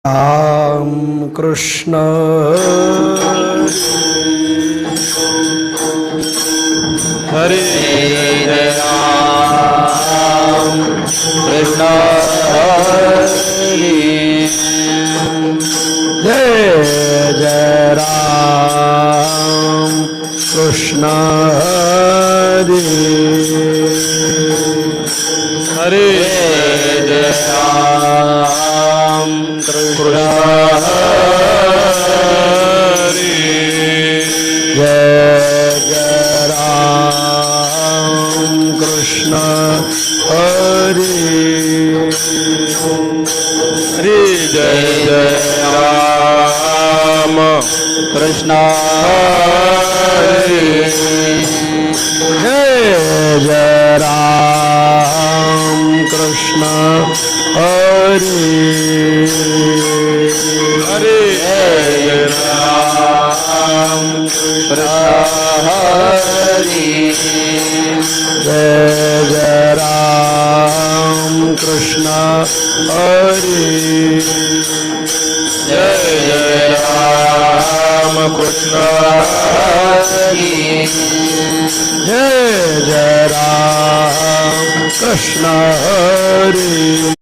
Ram Krishna Hare Ram Krishna Hare Jai Jai Ram Krishna Hare Hare Jai Ram Krishna Hare Jai Jai Ram Krishna Hare Hare Jai Jai Ram Krishna Hare Jai Jai Ram Krishna Hare Hare Jai Ram Krishna Hare Jai Jai Ram Krishna Hare Jai Jai Ram Krishna Hare Jai Jai Ram Krishna Hare